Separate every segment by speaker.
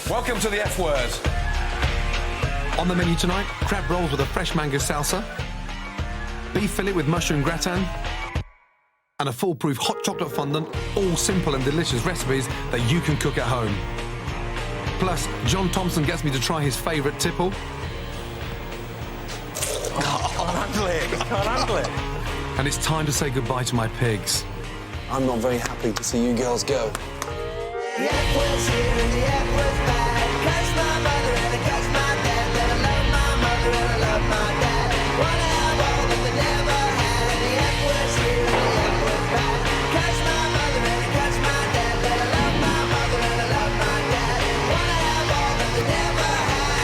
Speaker 1: Welcome to the F word.
Speaker 2: On the menu tonight, crab rolls with a fresh mango salsa, beef fillet with mushroom gratin, and a foolproof hot chocolate fondant, all simple and delicious recipes that you can cook at home. Plus, John Thomson gets me to try his favourite tipple.
Speaker 1: I can't handle it.
Speaker 2: And it's time to say goodbye to my pigs.
Speaker 3: I'm not very happy to see you girls go.
Speaker 4: The F word's here and the F word's bad. Catch my mother and I catch my dad. Let I love my mother and I love my dad. Wanna have all that they never had. The F word's here and the F word's bad. Catch my mother and I catch my dad. Let I love my mother and I love my dad. Wanna have all that they never had.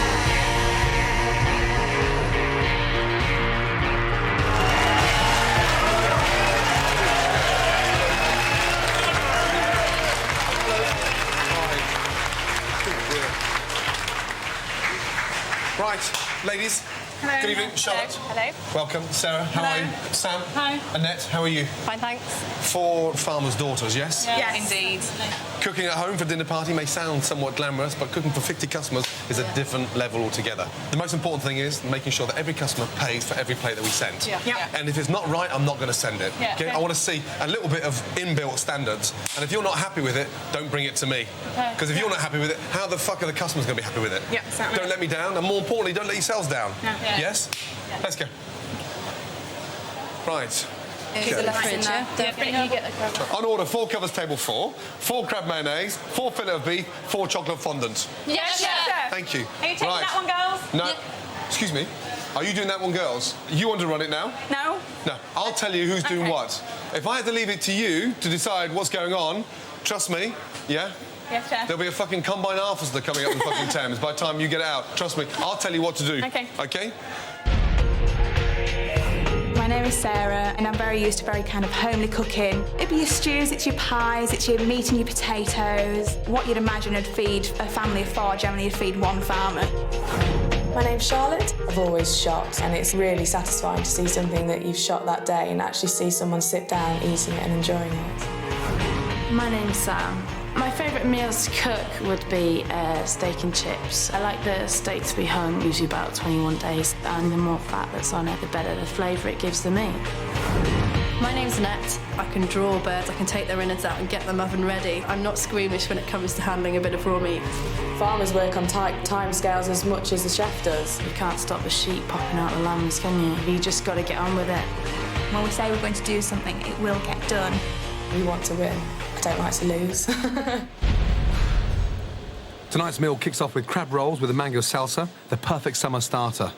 Speaker 1: Right, ladies.
Speaker 5: Hello.
Speaker 1: Good evening, Charlotte.
Speaker 5: Hello.
Speaker 1: Welcome, Sarah. How
Speaker 5: Hello.
Speaker 1: are you? Sam.
Speaker 5: Hi.
Speaker 1: Annette, how are you?
Speaker 5: Fine, thanks.
Speaker 1: 4 farmers' daughters, yes?
Speaker 5: Yes, indeed.
Speaker 1: Cooking at home for a dinner party may sound somewhat glamorous, but cooking for 50 customers is a different level altogether. The most important thing is making sure that every customer pays for every plate that we send.
Speaker 5: Yeah.
Speaker 1: And if it's not right, I'm not going to send it.
Speaker 5: Yeah.
Speaker 1: Okay? I want to see a little bit of inbuilt standards. And if you're not happy with it, don't bring it to me.
Speaker 5: Okay.
Speaker 1: Because if you're not happy with it, how the fuck are the customers going to be happy with it?
Speaker 5: Yeah, exactly.
Speaker 1: Don't let me down, and more importantly, don't let yourselves down.
Speaker 5: Yeah.
Speaker 1: Yes? Let's go. Right.
Speaker 5: Is the fridge, yeah? Don't forget you get the crab.
Speaker 1: On order, 4 covers table 4, 4 crab mayonnaise, 4 fillet of beef, 4 chocolate fondant.
Speaker 5: Yes, chef.
Speaker 1: Thank you.
Speaker 5: Are you taking that one, girls?
Speaker 1: No. Excuse me. Are you doing that one, girls? You want to run it now?
Speaker 5: No.
Speaker 1: No. I'll tell you who's doing
Speaker 5: Okay.
Speaker 1: what. If I had to leave it to you to decide what's going on, trust me, yeah?
Speaker 5: Yes, chef.
Speaker 1: There'll be a fucking combine harvester coming up the fucking Thames by the time you get out. Trust me, I'll tell you what to do.
Speaker 5: Okay.
Speaker 1: Okay?
Speaker 6: My name is Sarah and I'm very used to very kind of homely cooking. It'd be your stews, it's your pies, it's your meat and your potatoes. What you'd imagine would feed a family of 4, generally you'd feed 1 farmer.
Speaker 7: My name's Charlotte. I've always shot, and it's really satisfying to see something that you've shot that day and actually see someone sit down, eating it and enjoying it.
Speaker 8: My name's Sam. My favourite meals to cook would be steak and chips. I like the steak to be hung, usually about 21 days, and the more fat that's on it, the better the flavour it gives the meat.
Speaker 9: My name's Annette. I can draw birds, I can take their innards out and get them oven ready. I'm not squeamish when it comes to handling a bit of raw meat.
Speaker 7: Farmers work on tight time scales as much as the chef does.
Speaker 8: You can't stop the sheep popping out the lambs, can you? You just got to get on with it.
Speaker 6: When we say we're going to do something, it will get done.
Speaker 7: We want to win. I don't like to lose.
Speaker 2: Tonight's meal kicks off with crab rolls with a mango salsa, the perfect summer starter.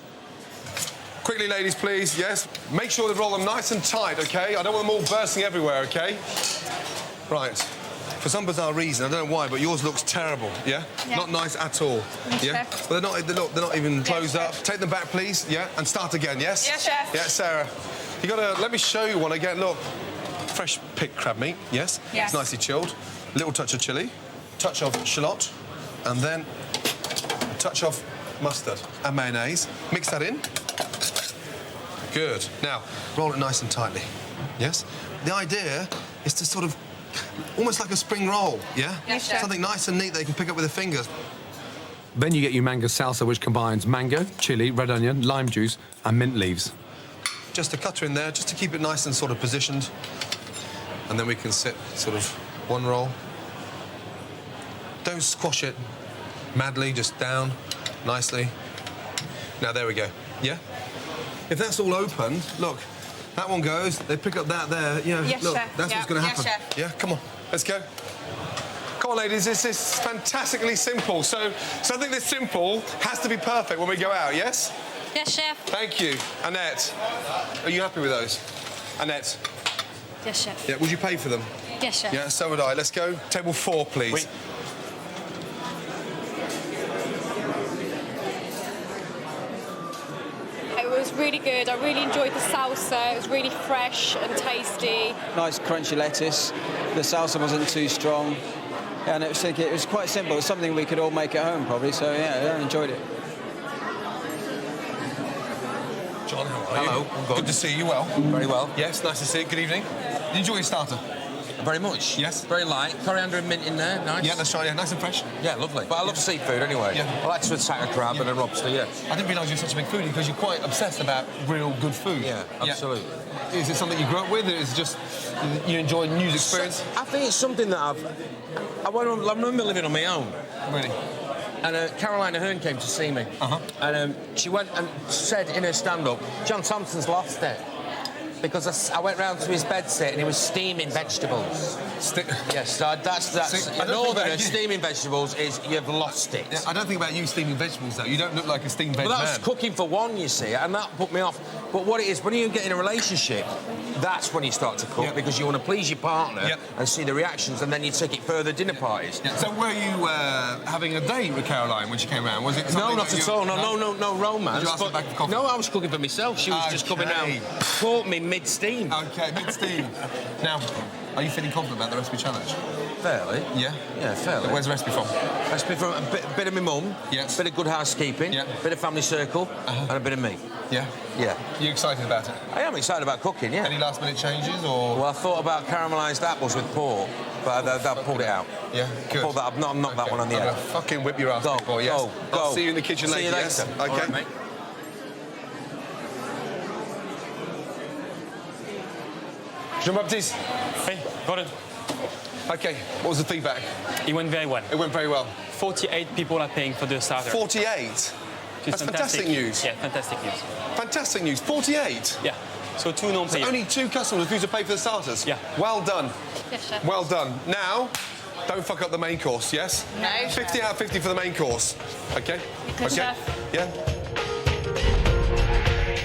Speaker 1: Quickly, ladies, please, yes? Make sure they roll them nice and tight, OK? I don't want them all bursting everywhere, OK? Right. For some bizarre reason, I don't know why, but yours looks terrible, yeah? Not nice at all, yeah? Well, they're not even closed up. Take them back, please, yeah? And start again, yes?
Speaker 5: Yes, chef.
Speaker 1: Yeah, Sarah. You gotta, let me show you one again, look. Fresh picked crab meat, yes?
Speaker 5: Yes.
Speaker 1: It's nicely chilled. Little touch of chilli, touch of shallot, and then a touch of mustard and mayonnaise. Mix that in. Good. Now, roll it nice and tightly, yes? The idea is to sort of, almost like a spring roll, yeah?
Speaker 5: Yes, chef.
Speaker 1: Something nice and neat that you can pick up with their fingers.
Speaker 2: Then you get your mango salsa, which combines mango, chilli, red onion, lime juice, and mint leaves.
Speaker 1: Just a cutter in there, just to keep it nice and sort of positioned. And then we can sit sort of 1 roll. Don't squash it madly, just down nicely. Now, there we go, yeah? If that's all open, look, that one goes, they pick up that there, you know,
Speaker 5: Yes,
Speaker 1: look,
Speaker 5: chef.
Speaker 1: that's
Speaker 5: Yeah.
Speaker 1: what's going to
Speaker 5: Yes,
Speaker 1: happen.
Speaker 5: chef.
Speaker 1: Yeah, come on, let's go. Come on, ladies, this is fantastically simple. So something this simple has to be perfect when we go out, yes?
Speaker 9: Yes, chef.
Speaker 1: Thank you. Annette, are you happy with those? Annette?
Speaker 9: Yes, chef.
Speaker 1: Yeah, would you pay for them?
Speaker 9: Yes, chef.
Speaker 1: Yeah, so would I. Let's go. Table 4, please.
Speaker 3: Wait.
Speaker 10: It was really good. I really enjoyed the salsa. It was really fresh and tasty.
Speaker 11: Nice crunchy lettuce. The salsa wasn't too strong. And it was quite simple. It's something we could all make at home, probably. So, yeah, I enjoyed it.
Speaker 1: John, how are you?
Speaker 3: Hello, I'm good.
Speaker 1: Good to see you. Well?
Speaker 3: Very well.
Speaker 1: Yes, nice to see you. Good evening. Did you enjoy your starter?
Speaker 12: Very much.
Speaker 1: Yes.
Speaker 12: Very light. Coriander and mint in there, nice.
Speaker 1: Yeah, that's right, yeah, nice and fresh.
Speaker 12: Yeah, lovely. But I love seafood anyway.
Speaker 1: Yeah.
Speaker 12: I like to attack a crab and a lobster, yeah.
Speaker 1: I didn't realise you're such a big foodie because you're quite obsessed about real good food.
Speaker 12: Yeah, absolutely.
Speaker 1: Is it something you grew up with, or is it just you enjoy new experience?
Speaker 12: I think it's something that I remember living on my own.
Speaker 1: Really?
Speaker 12: And Carolina Hearn came to see me. And she went and said in her stand-up, John Thompson's lost it. Because I went round to his bedsit and he was steaming vegetables. Yes, so that's in Northern, steaming vegetables is you've lost it.
Speaker 1: Yeah, I don't think about you steaming vegetables, though. You don't look like a steamed veg
Speaker 12: Well, that was
Speaker 1: man.
Speaker 12: cooking for one, you see, and that put me off. But what it is, when you get in a relationship, that's when you start to cook, because you want to please your partner and see the reactions, and then you take it further dinner parties.
Speaker 1: Yeah. So were you having a date with Caroline when she came round? Was it
Speaker 12: No, not at all. No romance.
Speaker 1: Did you ask her back for coffee?
Speaker 12: No, I was cooking for myself. She was just coming down, caught me mid-steam.
Speaker 1: OK, mid-steam. Now, are you feeling confident about the recipe challenge?
Speaker 12: Fairly.
Speaker 1: Yeah?
Speaker 12: Yeah, fairly.
Speaker 1: Where's the recipe from?
Speaker 12: Recipe from a bit of my mum,
Speaker 1: yes.
Speaker 12: a bit of good housekeeping, a bit of family circle, and a bit of me.
Speaker 1: Yeah?
Speaker 12: Yeah.
Speaker 1: You excited about it?
Speaker 12: I am excited about cooking, yeah.
Speaker 1: Any last-minute changes, or...?
Speaker 12: Well, I thought about caramelised apples with pork, but I pulled it out.
Speaker 1: Yeah, good.
Speaker 12: Pulled that up. Not knocked that one on the head.
Speaker 1: Fucking whip your ass, boy, yes.
Speaker 12: Go.
Speaker 1: I'll see you in the kitchen later,
Speaker 12: See you later.
Speaker 1: yes? OK.
Speaker 12: All right, mate.
Speaker 1: Jean-Baptiste.
Speaker 13: Hey, Gordon.
Speaker 1: OK, what was the feedback?
Speaker 13: It went very well.
Speaker 1: It went very well.
Speaker 13: 48 people are paying for the starter.
Speaker 1: 48? That's fantastic news.
Speaker 13: Yeah, fantastic news.
Speaker 1: Fantastic news. 48?
Speaker 13: Yeah. So 2 non-payers.
Speaker 1: So only 2 customers refused to pay for the starters?
Speaker 13: Yeah.
Speaker 1: Well done.
Speaker 5: Yes, chef.
Speaker 1: Well done. Now, don't fuck up the main course, yes?
Speaker 5: No,
Speaker 1: 50
Speaker 5: chef.
Speaker 1: out of 50 for the main course. OK?
Speaker 5: Good,
Speaker 1: OK?
Speaker 5: chef.
Speaker 1: Yeah?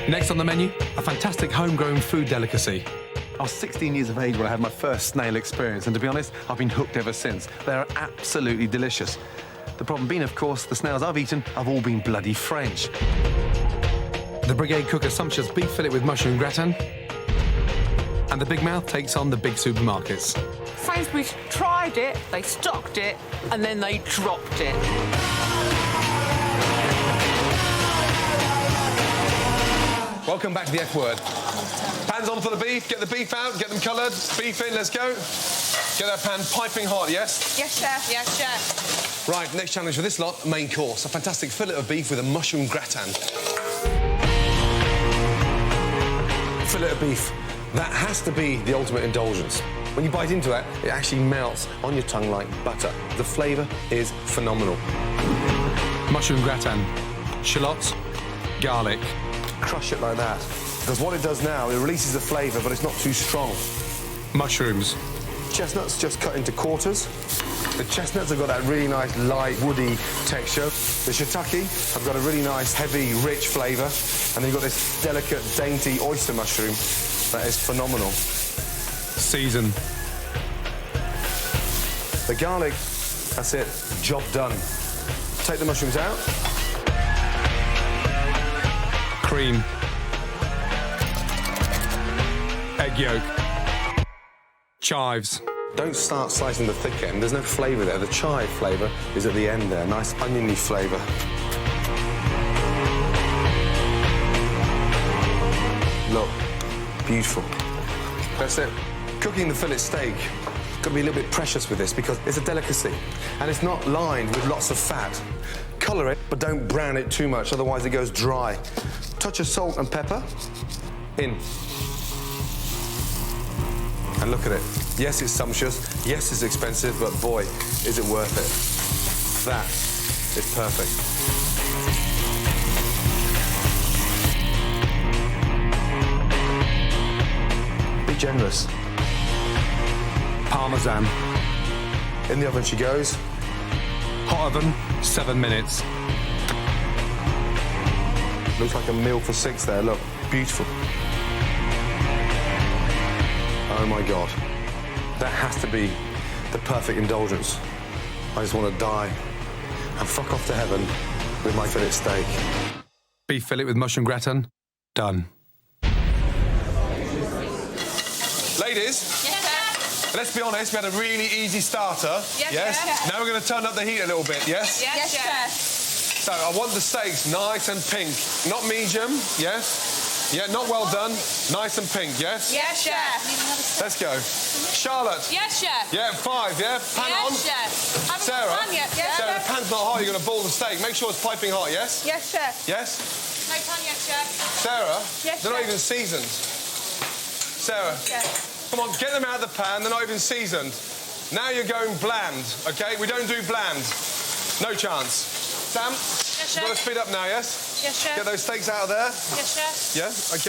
Speaker 2: Next on the menu, a fantastic homegrown food delicacy.
Speaker 14: I was 16 years of age when I had my first snail experience, and to be honest, I've been hooked ever since. They're absolutely delicious. The problem being, of course, the snails I've eaten have all been bloody French.
Speaker 2: The Brigade cook a sumptuous beef fillet with mushroom gratin. And the Big Mouth takes on the big supermarkets.
Speaker 15: Sainsbury's tried it, they stocked it, and then they dropped it.
Speaker 1: Welcome back to the F word. Pans on for the beef, get the beef out, get them coloured, beef in, let's go. Get that pan piping hot, yes?
Speaker 5: Yes, chef. Yes, chef.
Speaker 1: Right, next challenge for this lot, main course. A fantastic fillet of beef with a mushroom gratin. Fillet of beef. That has to be the ultimate indulgence. When you bite into it, it actually melts on your tongue like butter. The flavour is phenomenal.
Speaker 2: Mushroom gratin, shallots, garlic.
Speaker 1: Crush it like that. Because what it does now, it releases the flavour, but it's not too strong.
Speaker 2: Mushrooms.
Speaker 1: Chestnuts just cut into quarters. The chestnuts have got that really nice, light, woody texture. The shiitake have got a really nice, heavy, rich flavour. And then you've got this delicate, dainty oyster mushroom that is phenomenal.
Speaker 2: Season.
Speaker 1: The garlic, that's it, job done. Take the mushrooms out.
Speaker 2: Cream. Egg yolk. Chives.
Speaker 1: Don't start slicing the thick end. There's no flavour there. The chive flavour is at the end there. Nice oniony flavour. Look, beautiful. That's it. Cooking the fillet steak, got to be a little bit precious with this because it's a delicacy and it's not lined with lots of fat. Colour it, but don't brown it too much, otherwise it goes dry. Touch of salt and pepper in. And look at it. Yes, it's sumptuous. Yes, it's expensive, but boy, is it worth it. That is perfect. Be generous.
Speaker 2: Parmesan.
Speaker 1: In the oven she goes.
Speaker 2: Hot oven, 7 minutes.
Speaker 1: Looks like a meal for 6 there, look. Beautiful. Oh my God. That has to be the perfect indulgence. I just want to die and fuck off to heaven with my fillet steak.
Speaker 2: Beef fillet with mushroom gratin, done.
Speaker 1: Ladies, let's be honest, we had a really easy starter. Yes? Now we're going to turn up the heat a little bit, yes?
Speaker 5: Yes, chef.
Speaker 1: So I want the steaks nice and pink. Not medium, yes? Yeah, not well done. Nice and pink, yes?
Speaker 5: Yes, chef.
Speaker 1: Let's go. Charlotte.
Speaker 5: Yes, chef.
Speaker 1: Yeah, 5, yeah? Pan on.
Speaker 5: Yes, chef. Haven't
Speaker 1: Sarah.
Speaker 5: got pan yet, yes,
Speaker 1: Sarah, the
Speaker 5: chef.
Speaker 1: pan's not hot, you're going to ball the steak. Make sure it's piping hot, yes?
Speaker 5: Yes, chef.
Speaker 1: Yes?
Speaker 5: No pan yet, chef.
Speaker 1: Sarah,
Speaker 5: Yes,
Speaker 1: they're not
Speaker 5: chef.
Speaker 1: even seasoned. Sarah,
Speaker 5: Yes.
Speaker 1: come on, get them out of the pan. They're not even seasoned. Now you're going bland, OK? We don't do bland. No chance. Sam,
Speaker 5: Yes,
Speaker 1: you've got to
Speaker 5: chef.
Speaker 1: speed up now, yes?
Speaker 5: Yes, chef.
Speaker 1: Get those steaks out of there.
Speaker 5: Yes, chef.
Speaker 1: Yeah, OK.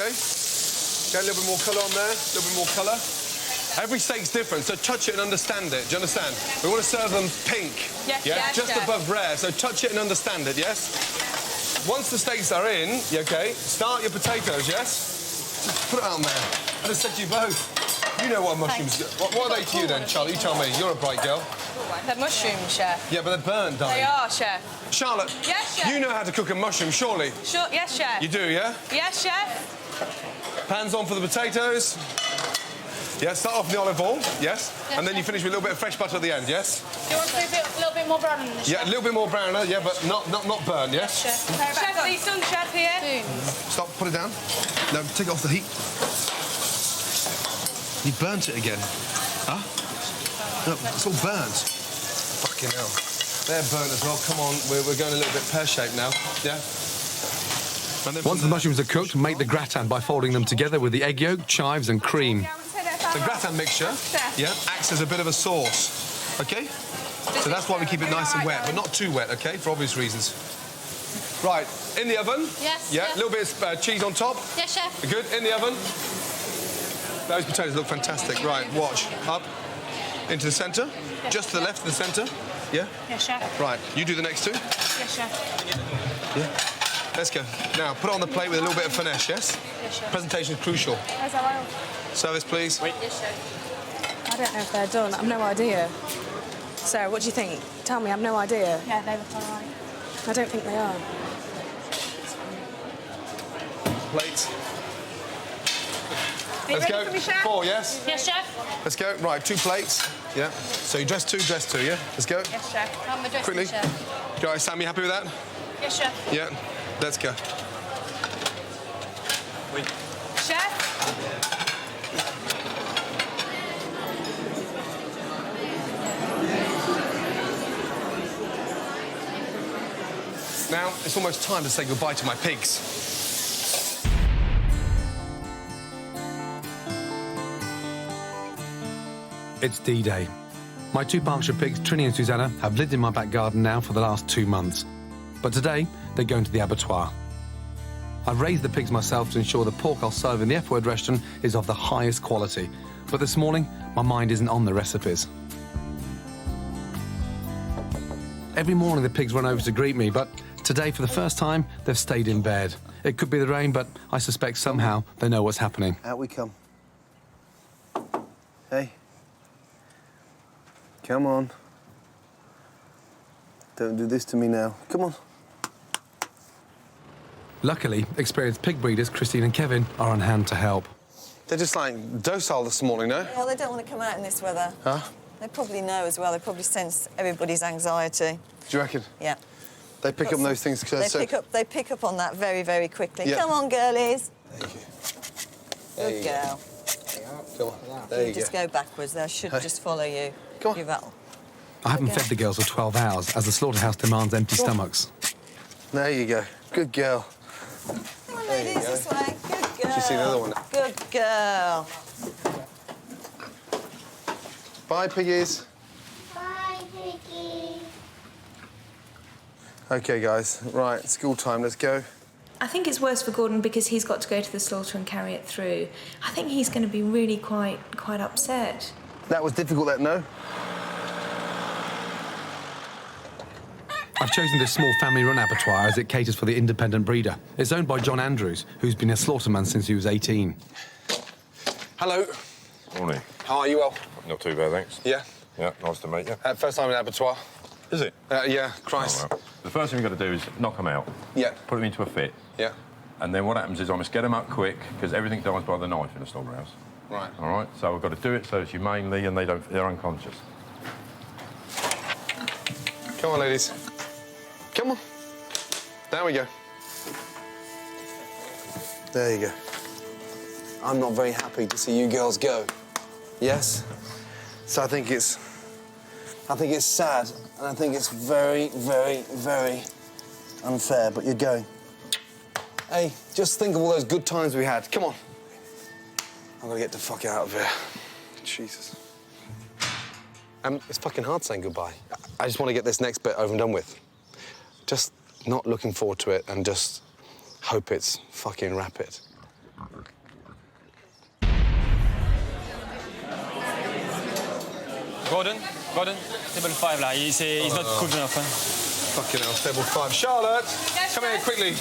Speaker 1: Get a little bit more colour on there, a little bit more colour. Every steak's different, so touch it and understand it. Do you understand? We want to serve them pink.
Speaker 5: Yes,
Speaker 1: yeah?
Speaker 5: yes,
Speaker 1: Just
Speaker 5: chef.
Speaker 1: above rare, so touch it and understand it, yes? Once the steaks are in, OK, start your potatoes, yes? Put it on there. I just said to you both. You know what mushrooms... What are they to you then, Charlotte? You tell me. You're a bright girl.
Speaker 5: They're mushrooms, chef.
Speaker 1: Yeah, but they're burnt, darling.
Speaker 5: They are, chef.
Speaker 1: Charlotte,
Speaker 5: Yes, chef.
Speaker 1: you know how to cook a mushroom, surely?
Speaker 5: Sure, yes, chef.
Speaker 1: You do, yeah?
Speaker 5: Yes, chef.
Speaker 1: Pans on for the potatoes. Yeah, start off in the olive oil, yes? And then you finish with a little bit of fresh butter at the end, yes?
Speaker 5: Do you want to be a little bit more brown in this,
Speaker 1: Yeah, a little bit more browner, yeah, but not burned, yes?
Speaker 5: chef? Chef, these done, chef, here.
Speaker 1: Stop, put it down. No, take it off the heat. You burnt it again. Huh? Look, it's all burnt. Fucking hell. They're burnt as well. Come on, we're going a little bit pear-shaped now, yeah? And then
Speaker 2: Once the mushrooms are cooked, make the gratin by folding them together with the egg yolk, chives and cream.
Speaker 1: the gratin mixture, yeah, acts as a bit of a sauce, OK? So that's why we keep it nice and wet, but not too wet, OK, for obvious reasons. Right, in the oven.
Speaker 5: Yes,
Speaker 1: Yeah, a
Speaker 5: chef.
Speaker 1: little bit of cheese on top.
Speaker 5: Yes, chef.
Speaker 1: Good, in the oven. Those potatoes look fantastic. Right, watch. Up, into the centre. Just to the left of the centre. Yeah?
Speaker 5: Yes, chef.
Speaker 1: Right, you do the next two.
Speaker 5: Yes, chef.
Speaker 1: Yeah. Let's go. Now, put it on the plate with a little bit of finesse, yes?
Speaker 5: Yes, chef.
Speaker 1: Presentation is crucial.
Speaker 5: Where's our oil?
Speaker 1: Service, please.
Speaker 5: Yes, chef.
Speaker 7: I don't know if they're done. I've no idea. Sarah, what do you think? Tell me, I've no idea.
Speaker 5: Yeah, they look all right.
Speaker 7: I don't think they are.
Speaker 1: Plates.
Speaker 5: Are you
Speaker 1: Let's
Speaker 5: ready
Speaker 1: go.
Speaker 5: for me, chef?
Speaker 1: 4, yes?
Speaker 5: Yes, chef.
Speaker 1: Let's go. Right, 2 plates. Yeah. So you dress two, yeah? Let's go.
Speaker 5: Yes, chef. I'm addressing
Speaker 1: Quickly.
Speaker 5: chef.
Speaker 1: Guys, Sam, you happy with that?
Speaker 5: Yes, chef.
Speaker 1: Yeah. Let's go.
Speaker 5: Chef?
Speaker 1: Now, it's almost time to say goodbye to my pigs.
Speaker 2: It's D-Day. My 2 Berkshire pigs, Trini and Susanna, have lived in my back garden now for the last 2 months. But today, they're going to the abattoir. I've raised the pigs myself to ensure the pork I'll serve in the F-word restaurant is of the highest quality. But this morning, my mind isn't on the recipes. Every morning the pigs run over to greet me, but today, for the first time, they've stayed in bed. It could be the rain, but I suspect somehow they know what's happening.
Speaker 3: Out we come. Hey. Come on. Don't do this to me now. Come on.
Speaker 2: Luckily, experienced pig breeders Christine and Kevin are on hand to help.
Speaker 1: They're just like docile this morning, no?
Speaker 16: Well, they don't want to come out in this weather.
Speaker 1: Huh?
Speaker 16: They probably know as well. They probably sense everybody's anxiety.
Speaker 1: Do you reckon?
Speaker 16: Yeah.
Speaker 1: They pick up those things because
Speaker 16: They pick up on that very, very quickly.
Speaker 1: Yeah.
Speaker 16: Come on, girlies.
Speaker 1: Thank you.
Speaker 16: Good girl.
Speaker 1: Come on. There you
Speaker 16: Just
Speaker 1: go.
Speaker 16: go backwards. They should just follow you.
Speaker 1: Come on.
Speaker 16: You rattle.
Speaker 2: I haven't fed the girls for 12 hours, as the slaughterhouse demands empty stomachs.
Speaker 1: There you go. Good girl.
Speaker 16: Come on, ladies, this way. Good girl.
Speaker 1: Did you see the other one?
Speaker 16: Good girl.
Speaker 1: Bye, piggies.
Speaker 5: Bye, Piggy.
Speaker 1: OK, guys. Right, school time. Let's go.
Speaker 6: I think it's worse for Gordon because he's got to go to the slaughter and carry it through. I think he's going to be really quite upset.
Speaker 1: That was difficult, that, no?
Speaker 2: I've chosen this small family-run abattoir as it caters for the independent breeder. It's owned by John Andrews, who's been a slaughterman since he was 18.
Speaker 1: Hello.
Speaker 17: Morning.
Speaker 1: How are you? Well?
Speaker 17: Not too bad, thanks.
Speaker 1: Yeah?
Speaker 17: Yeah, nice to meet you.
Speaker 1: First time in an abattoir.
Speaker 17: Is it?
Speaker 1: Yeah, Christ.
Speaker 17: All right. The first thing we've got to do is knock them out.
Speaker 1: Yeah.
Speaker 17: Put them into a fit.
Speaker 1: Yeah.
Speaker 17: And then what happens is I must get them up quick, because everything dies by the knife in a slaughterhouse.
Speaker 1: Right.
Speaker 17: All right? So we've got to do it so it's humanely and they're unconscious.
Speaker 1: Come on, ladies. Come on. There we go.
Speaker 3: There you go. I'm not very happy to see you girls go. Yes? So I think it's sad, and I think it's very, very, very unfair, but you're going. Hey, just think of all those good times we had. Come on. I'm gonna get the fuck out of here. Jesus. It's fucking hard saying goodbye. I just want to get this next bit over and done with. Just not looking forward to it and just hope it's fucking rapid.
Speaker 13: Gordon, table 5 là. He's not cooked enough. Huh?
Speaker 1: Fucking hell, table 5. Charlotte, come here quickly.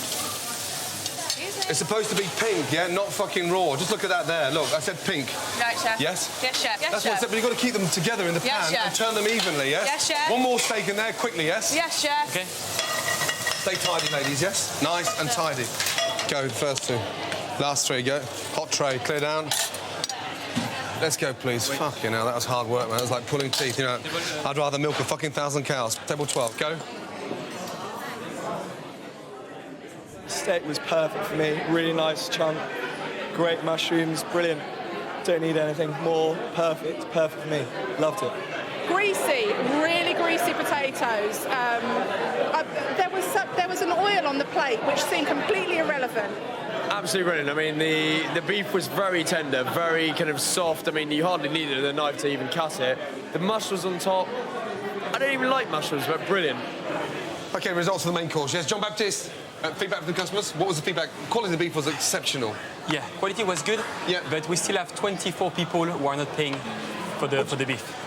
Speaker 1: It's supposed to be pink, yeah, not fucking raw. Just look at that there. Look, I said pink.
Speaker 10: Right, chef.
Speaker 1: Yes?
Speaker 10: Yes, chef. Yes,
Speaker 1: That's what I said, but you've got to keep them together in the
Speaker 10: Yes,
Speaker 1: pan
Speaker 10: chef.
Speaker 1: and turn them evenly, yes?
Speaker 10: Yes, chef.
Speaker 1: One more steak in there, quickly, yes?
Speaker 10: Yes, chef.
Speaker 13: Okay.
Speaker 1: Stay tidy, ladies, yes? Nice and tidy. Go, first two. Last three, go. Hot tray, clear down. Let's go, please. Fucking hell, that was hard work, man. It was like pulling teeth, you know. I'd rather milk a fucking 1,000 cows. Table 12, go.
Speaker 18: Steak was perfect for me. Really nice chunk. Great mushrooms, brilliant. Don't need anything more. Perfect for me. Loved it.
Speaker 19: Greasy, really greasy potatoes. There was an oil on the plate which seemed completely irrelevant.
Speaker 20: Absolutely brilliant. I mean, the beef was very tender, very kind of soft. I mean, you hardly needed a knife to even cut it. The mushrooms on top, I don't even like mushrooms, but brilliant.
Speaker 1: OK, results of the main course. Yes, John Baptiste, feedback from the customers. What was the feedback? Quality of the beef was exceptional.
Speaker 13: Yeah, quality was good. Yeah, but we still have 24 people who are not paying for the beef.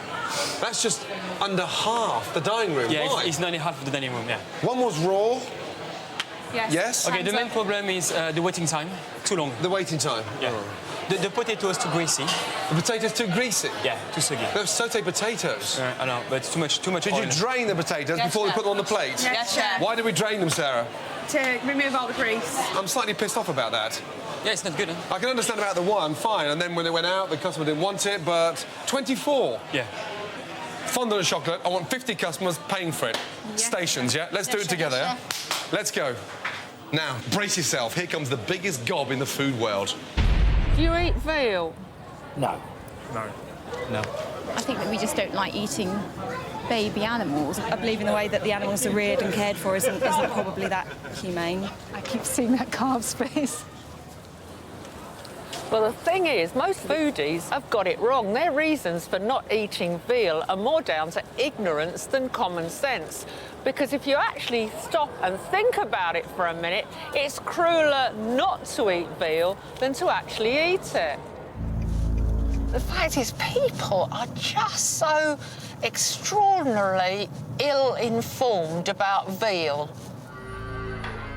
Speaker 1: That's just under half the dining room.
Speaker 13: Yeah,
Speaker 1: Why?
Speaker 13: it's nearly half of the dining room. Yeah.
Speaker 1: One was raw.
Speaker 19: Yes.
Speaker 1: Yes.
Speaker 13: Okay, the main problem is the waiting time. Too long.
Speaker 1: The waiting time.
Speaker 13: Yeah. The potato is too greasy.
Speaker 1: The potatoes too greasy.
Speaker 13: Yeah, too soggy.
Speaker 1: Those sauté potatoes.
Speaker 13: I know, but too much.
Speaker 1: Did
Speaker 13: oil.
Speaker 1: you drain the potatoes before we put them on the plate?
Speaker 19: Yes, chef.
Speaker 1: Why did we drain them, Sarah?
Speaker 19: To remove all the grease.
Speaker 1: I'm slightly pissed off about that.
Speaker 13: Yeah, it's not good. Huh?
Speaker 1: I can understand about the one, fine, and then when it went out, the customer didn't want it, but 24.
Speaker 13: Yeah.
Speaker 1: Fondant and chocolate, I want 50 customers paying for it.
Speaker 19: Yeah.
Speaker 1: Stations, yeah? Let's do it together, yeah? Let's go. Now, brace yourself. Here comes the biggest gob in the food world.
Speaker 15: Do you eat veal?
Speaker 20: No.
Speaker 13: No.
Speaker 21: I think that we just don't like eating baby animals.
Speaker 16: I believe in the way that the animals are reared and cared for isn't probably that humane.
Speaker 21: I keep seeing that calf's face.
Speaker 15: Well, the thing is, most foodies have got it wrong. Their reasons for not eating veal are more down to ignorance than common sense. Because if you actually stop and think about it for a minute, it's crueler not to eat veal than to actually eat it. The fact is, people are just so extraordinarily ill-informed about veal.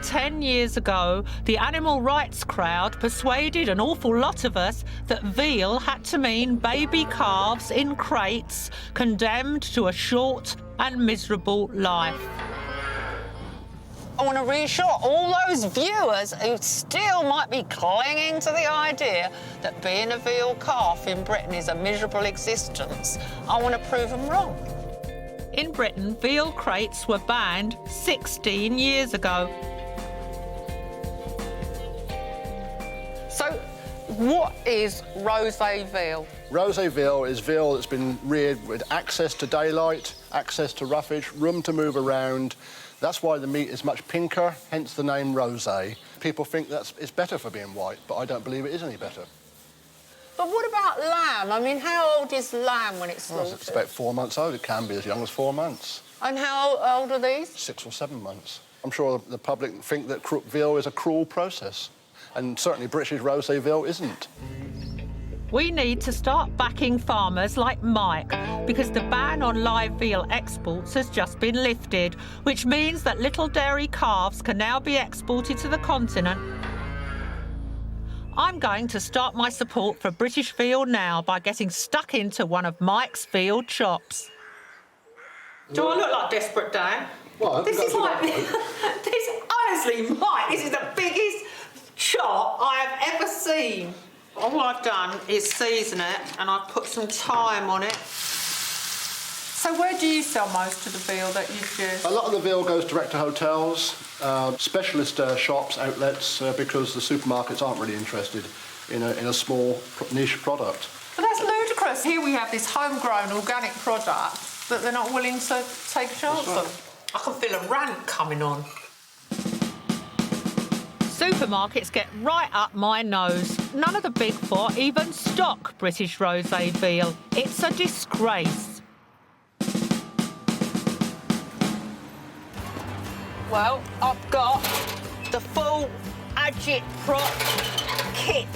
Speaker 22: 10 years ago, the animal rights crowd persuaded an awful lot of us that veal had to mean baby calves in crates condemned to a short and miserable life.
Speaker 15: I want to reassure all those viewers who still might be clinging to the idea that being a veal calf in Britain is a miserable existence. I want to prove them wrong.
Speaker 22: In Britain, veal crates were banned 16 years ago.
Speaker 15: So, what is rosé veal?
Speaker 23: Rosé veal is veal that's been reared with access to daylight, access to roughage, room to move around. That's why the meat is much pinker, hence the name rosé. People think it's better for being white, but I don't believe it is any better.
Speaker 15: But what about lamb? I mean, how old is lamb when it's slaughtered?
Speaker 23: It's about 4 months old. It can be as young as 4 months.
Speaker 15: And how old are these?
Speaker 23: 6 or 7 months. I'm sure the public think that veal is a cruel process, and certainly British rosé veal isn't.
Speaker 22: We need to start backing farmers like Mike because the ban on live veal exports has just been lifted, which means that little dairy calves can now be exported to the continent. I'm going to start my support for British veal now by getting stuck into one of Mike's veal chops.
Speaker 15: Do I look like Desperate Dan?
Speaker 23: Well,
Speaker 15: this is like... honestly, Mike, this is the biggest chop I have ever seen. All I've done is season it and I've put some thyme on it. So where do you sell most of the veal that you do?
Speaker 23: A lot of the veal goes direct to hotels, specialist shops, outlets, because the supermarkets aren't really interested in a small niche product.
Speaker 15: But that's ludicrous. Here we have this homegrown organic product that they're not willing to take a chance on. I can feel a rant coming on.
Speaker 22: Supermarkets get right up my nose. None of the big four even stock British rosé veal. It's a disgrace.
Speaker 15: Well, I've got the full agit-prop kit.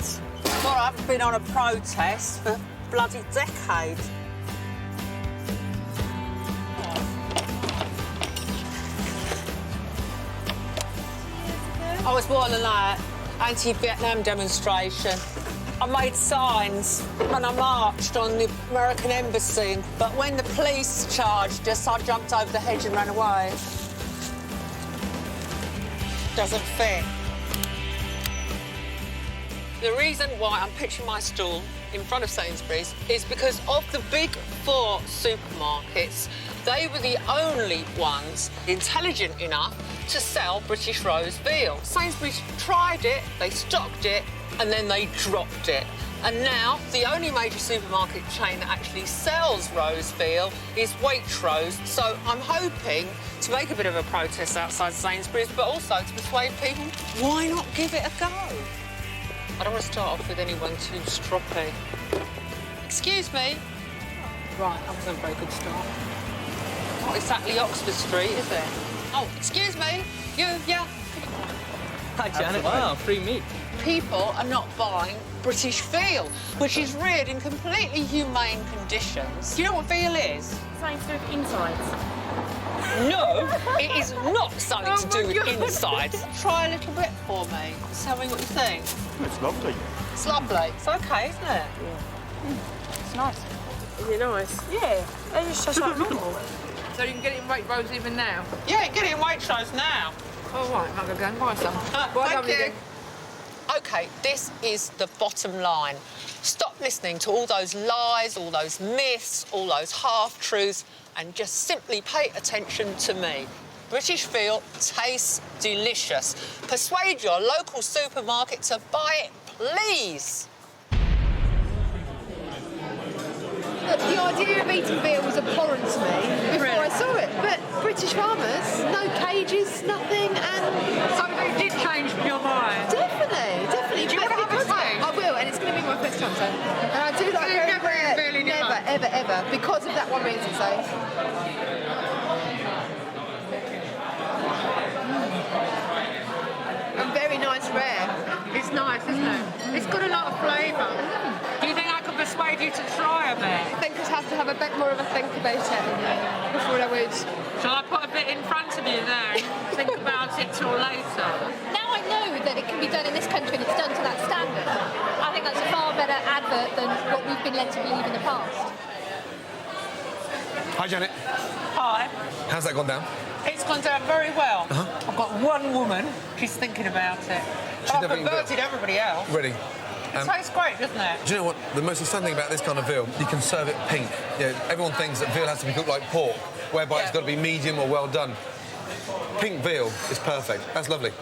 Speaker 15: Well, I haven't been on a protest for bloody decades. I was born in that anti-Vietnam demonstration. I made signs and I marched on the American embassy, but when the police charged us, I jumped over the hedge and ran away. Doesn't fit. The reason why I'm pitching my stall in front of Sainsbury's is because of the big four supermarkets. They were the only ones intelligent enough to sell British rose veal. Sainsbury's tried it, they stocked it, and then they dropped it. And now, the only major supermarket chain that actually sells rose veal is Waitrose. So I'm hoping to make a bit of a protest outside Sainsbury's, but also to persuade people, why not give it a go? I don't want to start off with anyone too stroppy. Excuse me. Right, that wasn't a very good start. Not exactly Oxford Street, is it? Oh, excuse me. Yeah.
Speaker 4: Hi, Janet. Wow, free meat.
Speaker 15: People are not buying British veal, which is reared in completely humane conditions. Do you know what veal is?
Speaker 5: Something to do with insides.
Speaker 15: No, it is not something to do with insides. Try a little bit for me. Tell me what you think.
Speaker 17: It's lovely.
Speaker 15: It's lovely. It's okay, isn't it?
Speaker 5: Yeah. It's nice.
Speaker 19: Is it nice?
Speaker 5: Yeah. It's just like normal.
Speaker 19: So you can get it in Waitrose even now?
Speaker 15: Yeah, you can get it in Waitrose now.
Speaker 19: Oh, right. I'm going to go and buy some.
Speaker 15: Thank you. OK, this is the bottom line. Stop listening to all those lies, all those myths, all those half-truths, and just simply pay attention to me. British veal tastes delicious. Persuade your local supermarket to buy it, please.
Speaker 19: The idea of eating veal was abhorrent to me before I saw it. But British farmers, no cages, nothing, and...
Speaker 15: So they did change your mind?
Speaker 19: Definitely.
Speaker 15: Do you want to have a taste?
Speaker 19: I will, and it's going to be my first time, so... And I do like very never, ever, because of that one reason, so... And very nice rare.
Speaker 15: It's nice, isn't it? It's got a lot of flavour. Do you think I could persuade you to try a bit?
Speaker 19: I think I'd have to have a bit more of a think about it before I would.
Speaker 15: Shall I put a bit in front of you there? Think about it till later.
Speaker 5: Now I know that it can be done in this country and it's done to that standard. I think that's a far better advert than what we've been led to believe in the past.
Speaker 1: Hi, Janet.
Speaker 15: Hi.
Speaker 1: How's that gone down?
Speaker 15: It's gone down very well. I've got one woman, she's thinking about it. I've converted everybody else.
Speaker 1: Ready.
Speaker 15: It tastes great, doesn't it?
Speaker 1: Do you know what? The most exciting thing about this kind of veal, you can serve it pink. You know, everyone thinks that veal has to be cooked like pork, whereby it's got to be medium or well done. Pink veal is perfect. That's lovely.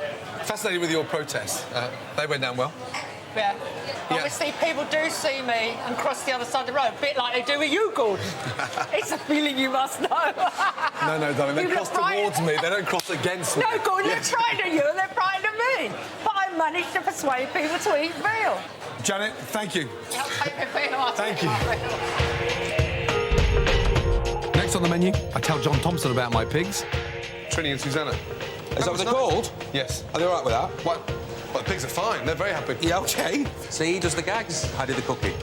Speaker 1: Fascinated with your protests. They went down well.
Speaker 15: Yeah. Obviously, people do see me and cross the other side of the road, a bit like they do with you, Gordon. It's a feeling you must know.
Speaker 1: No, darling, they cross towards me. They don't cross against me.
Speaker 15: No, Gordon, they're frightened of you and they're frightened of me. But I managed to persuade people to eat veal.
Speaker 1: Janet, thank you.
Speaker 15: Thank
Speaker 1: you.
Speaker 2: Next on the menu, I tell John Thomson about my pigs.
Speaker 1: Trini and Susanna.
Speaker 8: Is that what they're called?
Speaker 1: Yes.
Speaker 8: Are they all right with that?
Speaker 1: What? Well, the pigs are fine. They're very happy.
Speaker 8: Yeah, OK. See, he does the gags. I do the cooking.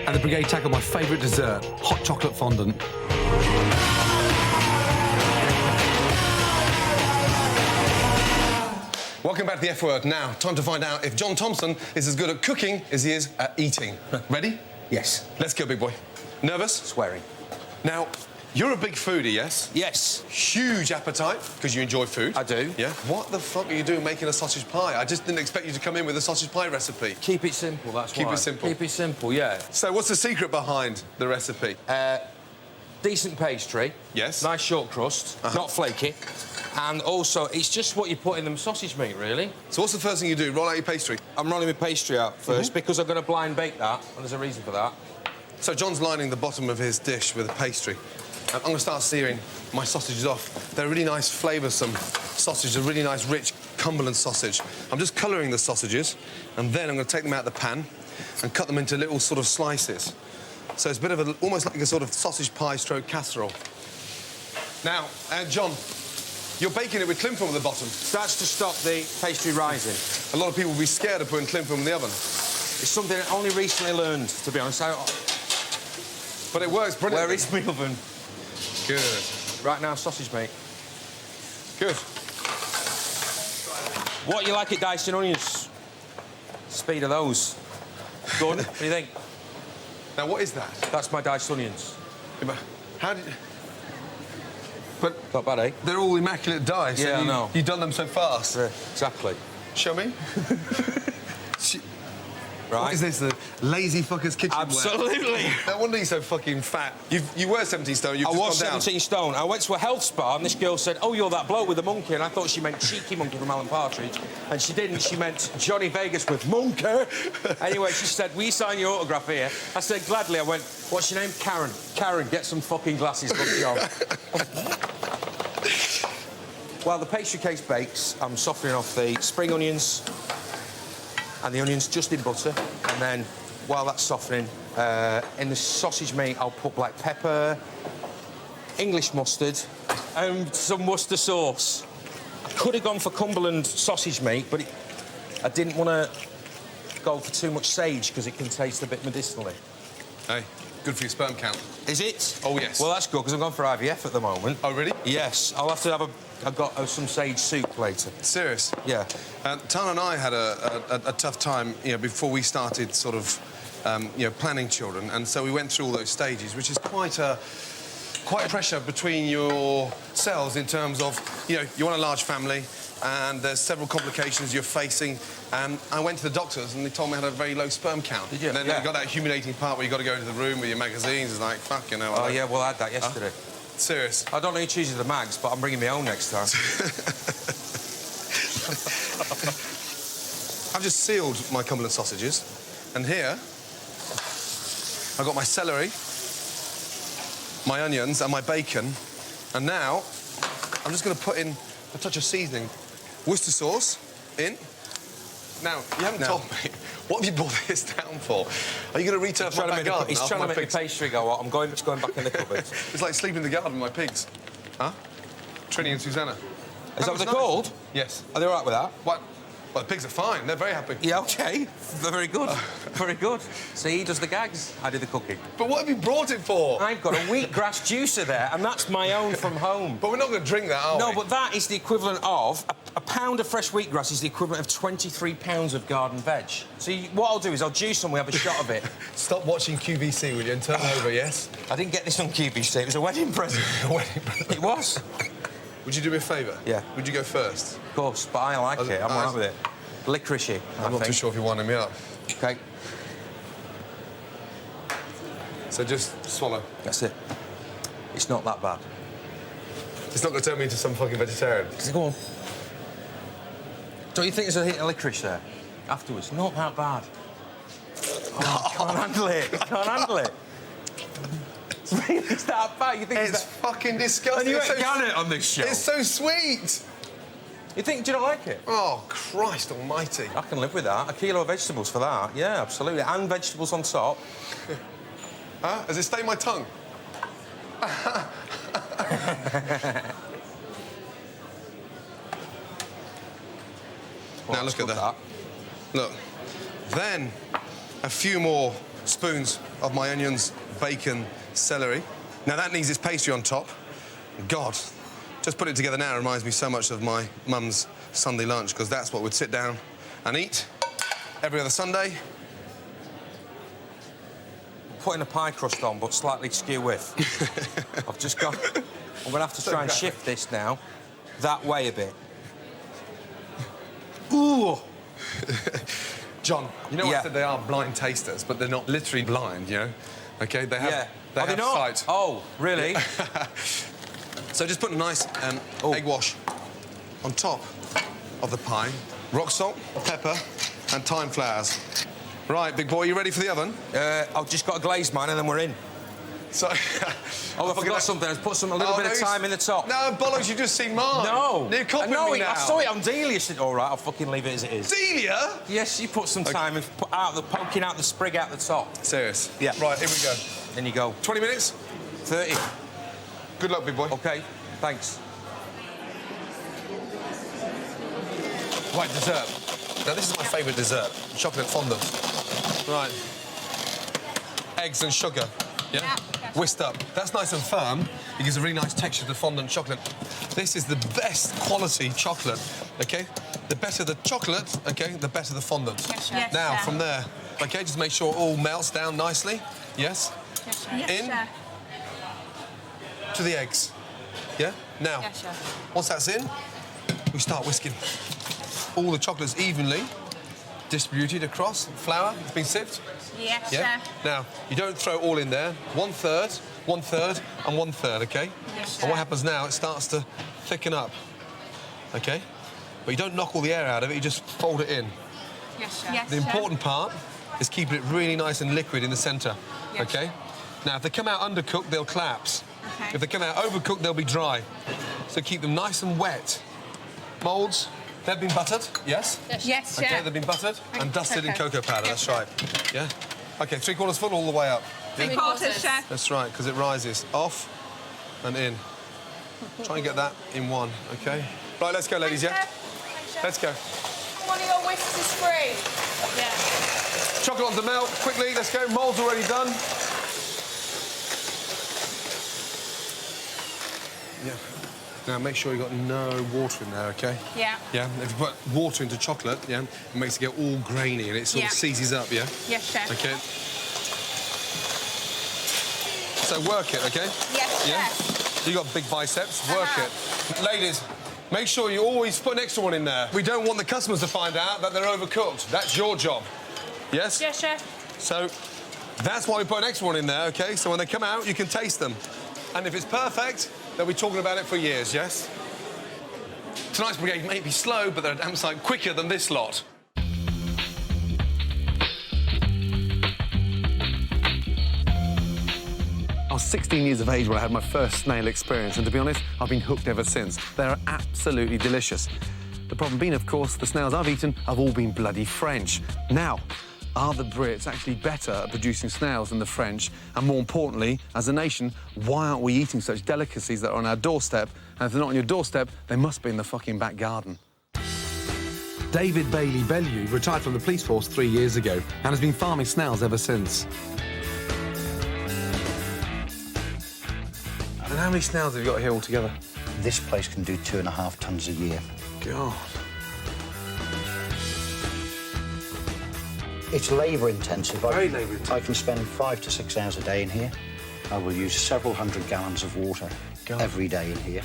Speaker 2: And the brigade tackle my favourite dessert, hot chocolate fondant.
Speaker 1: Welcome back to the F Word. Now, time to find out if John Thomson is as good at cooking as he is at eating. Ready?
Speaker 8: Yes.
Speaker 1: Let's go, big boy. Nervous?
Speaker 8: Swearing.
Speaker 1: Now, you're a big foodie, yes?
Speaker 8: Yes.
Speaker 1: Huge appetite, because you enjoy food.
Speaker 8: I do.
Speaker 1: Yeah? What the fuck are you doing making a sausage pie? I just didn't expect you to come in with a sausage pie recipe.
Speaker 8: Keep it simple, that's
Speaker 1: Keep
Speaker 8: why.
Speaker 1: it simple.
Speaker 8: Keep it simple, yeah.
Speaker 1: So what's the secret behind the recipe?
Speaker 8: decent pastry.
Speaker 1: Yes.
Speaker 8: Nice short crust, not flaky. And also, it's just what you put in the sausage meat, really.
Speaker 1: So what's the first thing you do? Roll out your pastry?
Speaker 8: I'm rolling my pastry out first because I'm going to blind bake that, and there's a reason for that.
Speaker 1: So John's lining the bottom of his dish with a pastry. I'm going to start searing my sausages off. They're really nice, flavoursome sausages, a really nice, rich Cumberland sausage. I'm just colouring the sausages, and then I'm going to take them out of the pan and cut them into little sort of slices. So it's a bit of almost like a sort of sausage pie stroke casserole. Now, John, you're baking it with cling film at the bottom.
Speaker 8: That's to stop the pastry rising.
Speaker 1: A lot of people will be scared of putting cling film in the oven.
Speaker 8: It's something I only recently learned, to be honest.
Speaker 1: But it works brilliantly.
Speaker 8: Where is my oven?
Speaker 1: Good.
Speaker 8: Right now, sausage meat.
Speaker 1: Good.
Speaker 8: What you like it diced in onions? Speed of those. Gordon, what do you think?
Speaker 1: Now, what is that?
Speaker 8: That's my diced onions.
Speaker 1: Yeah, but how did... But...
Speaker 8: Not bad, eh?
Speaker 1: They're all immaculate diced.
Speaker 8: Yeah,
Speaker 1: I
Speaker 8: know.
Speaker 1: You've done them so fast.
Speaker 8: Yeah, exactly.
Speaker 1: Show me.
Speaker 8: Right.
Speaker 1: What is this, the lazy fucker's kitchen?
Speaker 8: Absolutely.
Speaker 1: No wonder you're so fucking fat. You were 17 stone, you've
Speaker 8: I
Speaker 1: just
Speaker 8: was
Speaker 1: gone down.
Speaker 8: 17 stone. I went to a health spa and this girl said, oh, you're that bloke with the monkey. And I thought she meant Cheeky Monkey from Alan Partridge. And she didn't. She meant Johnny Vegas with monkey. Anyway, she said, will you sign your autograph here? I said, gladly. I went, what's your name? Karen. Karen, get some fucking glasses, good job. While the pastry case bakes, I'm softening off the spring onions and the onions just in butter. And then, while that's softening, in the sausage meat, I'll put black pepper, English mustard, and some Worcester sauce. I could have gone for Cumberland sausage meat, but I didn't want to go for too much sage because it can taste a bit medicinally.
Speaker 1: Hey, good for your sperm count.
Speaker 8: Is it?
Speaker 1: Oh, yes.
Speaker 8: Well, that's good, because I'm going for IVF at the moment.
Speaker 1: Oh, really?
Speaker 8: Yes. I'll have to have I've got some sage soup later.
Speaker 1: Serious?
Speaker 8: Yeah.
Speaker 1: Tana and I had a tough time, before we started sort of, planning children, and so we went through all those stages, which is quite a pressure between yourselves in terms of, you want a large family, and there's several complications you're facing. And I went to the doctors, and they told me I had a very low sperm count.
Speaker 8: Did you?
Speaker 1: And then they got that humiliating part where you got to go into the room with your magazines. It's like, fucking hell.
Speaker 8: Oh, yeah, well, I had that yesterday.
Speaker 1: Serious?
Speaker 8: I don't know who chooses the mags, but I'm bringing my own next time.
Speaker 1: I've just sealed my Cumberland sausages, and here I've got my celery, my onions, and my bacon, and now I'm just going to put in a touch of seasoning. Worcester sauce in. Now, you haven't told me, what have you brought this down for? Are you going to return my back garden?
Speaker 8: He's trying to make the pastry go up. I'm going back in the cupboard.
Speaker 1: It's like sleeping in the garden with my pigs. Huh? Trini and Susanna.
Speaker 8: Is that what they're called?
Speaker 1: Yes.
Speaker 8: Are they all right with that?
Speaker 1: What? Well, the pigs are fine. They're very happy.
Speaker 8: Yeah, OK. They're very good. Very good. See, he does the gags. I do the cooking.
Speaker 1: But what have you brought it for?
Speaker 8: I've got a wheatgrass juicer there, and that's my own from home.
Speaker 1: But we're not going to drink that, are we?
Speaker 8: No, but that is the equivalent of... A pound of fresh wheatgrass is the equivalent of 23 pounds of garden veg. So what I'll do is I'll juice them, we have a shot of it.
Speaker 1: Stop watching QVC, will you, and turn over, yes?
Speaker 8: I didn't get this on QVC. It was a wedding present.
Speaker 1: A wedding present?
Speaker 8: It was.
Speaker 1: Would you do me a favour?
Speaker 8: Yeah.
Speaker 1: Would you go first?
Speaker 8: Of course, but I like it. I'm all right with it. Licoricey,
Speaker 1: I'm not too sure if you're winding me up.
Speaker 8: OK.
Speaker 1: So just swallow.
Speaker 8: That's it. It's not that bad.
Speaker 1: It's not going to turn me into some fucking vegetarian.
Speaker 8: Go on. Don't you think there's a hit of licorice there? Afterwards? Not that bad. Oh, I can't handle it. I can't handle it. It's that bad. You think
Speaker 1: it's fucking disgusting.
Speaker 8: And you ain't got it on this show.
Speaker 1: It's so sweet.
Speaker 8: You think, do you not like it?
Speaker 1: Oh, Christ almighty.
Speaker 8: I can live with that. A kilo of vegetables for that. Yeah, absolutely. And vegetables on top.
Speaker 1: Huh? Has it stained my tongue? Now look at that. Look. Then a few more spoons of my onions, bacon, celery. Now that needs its pastry on top. God, just put it together now reminds me so much of my mum's Sunday lunch, because that's what we'd sit down and eat every other Sunday.
Speaker 8: Putting a pie crust on, but slightly skew with. I've just got... I'm going to have to try and shift this now that way a bit. Ooh!
Speaker 1: John, you know I said they are blind tasters, but they're not literally blind, you know? OK, they have They
Speaker 8: Are they
Speaker 1: have
Speaker 8: not?
Speaker 1: sight.
Speaker 8: Oh, really?
Speaker 1: So just put a nice egg wash on top of the pie. Rock salt, pepper, and thyme flowers. Right, big boy, you ready for the oven?
Speaker 8: I've just got to glaze mine and then we're in.
Speaker 1: So,
Speaker 8: oh, I forgot something. I've put a little bit of thyme in the top.
Speaker 1: No, bollocks, you've just seen mine.
Speaker 8: No.
Speaker 1: You're copying me now.
Speaker 8: I saw it on Delia. All right, I'll fucking leave it as it is.
Speaker 1: Delia?
Speaker 8: Yes, you put some thyme and poking out the sprig out the top.
Speaker 1: Serious?
Speaker 8: Yeah.
Speaker 1: Right, here we go.
Speaker 8: Then you go.
Speaker 1: 20 minutes?
Speaker 8: 30.
Speaker 1: Good luck, big boy.
Speaker 8: OK, thanks.
Speaker 1: Right, dessert. Now, this is my favourite dessert, chocolate fondant. Right. Eggs and sugar. Yeah? Whisked up. That's nice and firm. It gives a really nice texture to fondant chocolate. This is the best quality chocolate, OK? The better the chocolate, OK, the better the fondant.
Speaker 6: Yes, chef.
Speaker 1: Now,
Speaker 6: Yes,
Speaker 1: from there, OK, just make sure it all melts down nicely. Yes?
Speaker 6: Yes, chef.
Speaker 1: In.
Speaker 6: Yes,
Speaker 1: To the eggs. Yeah? Now,
Speaker 6: Yes, chef.
Speaker 1: once that's in, we start whisking. All the chocolates evenly distributed across. Flour has been sieved.
Speaker 6: Yes,
Speaker 1: Yeah?
Speaker 6: chef.
Speaker 1: Now, you don't throw it all in there. 1/3, 1/3, and 1/3, OK?
Speaker 6: Yes,
Speaker 1: And what
Speaker 6: chef.
Speaker 1: happens now, it starts to thicken up, OK? But you don't knock all the air out of it, you just fold it in.
Speaker 6: Yes, chef. Yes,
Speaker 1: The important part is keeping it really nice and liquid in the centre,
Speaker 6: Yes.
Speaker 1: OK? Now, if they come out undercooked, they'll collapse.
Speaker 6: Okay.
Speaker 1: If they come out overcooked, they'll be dry. So keep them nice and wet. Moulds, they've been buttered, yes?
Speaker 6: Yes,
Speaker 1: OK,
Speaker 6: chef.
Speaker 1: they've been buttered and dusted in cocoa powder,
Speaker 6: Yes,
Speaker 1: that's right. Yeah? OK, 3/4 full all the way up. Yeah?
Speaker 6: 3/4, chef.
Speaker 1: That's right, because it rises off and in. Try and get that in one, OK? Right, let's go, ladies, yeah? Let's go.
Speaker 10: One of your whisks is free.
Speaker 6: Yeah.
Speaker 1: Chocolate on to melt, quickly, let's go. Mould's already done. Yeah. Now, make sure you've got no water in there, OK?
Speaker 6: Yeah.
Speaker 1: Yeah, if you put water into chocolate, yeah, it makes it get all grainy and it sort of
Speaker 6: Yeah.
Speaker 1: seizes up, yeah?
Speaker 6: Yes, chef.
Speaker 1: OK. So work it, OK?
Speaker 6: Yes,
Speaker 1: Yeah?
Speaker 6: chef.
Speaker 1: You got big biceps, work it. Ladies, make sure you always put an extra one in there. We don't want the customers to find out that they're overcooked. That's your job. Yes?
Speaker 6: Yes, chef.
Speaker 1: So that's why we put an extra one in there, OK? So when they come out, you can taste them. And if it's perfect, they'll be talking about it for years, yes? Tonight's brigade may be slow, but they're a damn sight quicker than this lot.
Speaker 14: I was 16 years of age when I had my first snail experience, and to be honest, I've been hooked ever since. They're absolutely delicious. The problem being, of course, the snails I've eaten have all been bloody French. Now, are the Brits actually better at producing snails than the French? And more importantly, as a nation, why aren't we eating such delicacies that are on our doorstep? And if they're not on your doorstep, they must be in the fucking back garden.
Speaker 2: David Bailey Bellew retired from the police force 3 years ago and has been farming snails ever since.
Speaker 1: And how many snails have you got here altogether?
Speaker 9: This place can do 2.5 tons a year.
Speaker 1: God.
Speaker 9: It's labour intensive.
Speaker 1: Very labour intensive.
Speaker 9: I can spend 5 to 6 hours a day in here. I will use several hundred gallons of water every day in here.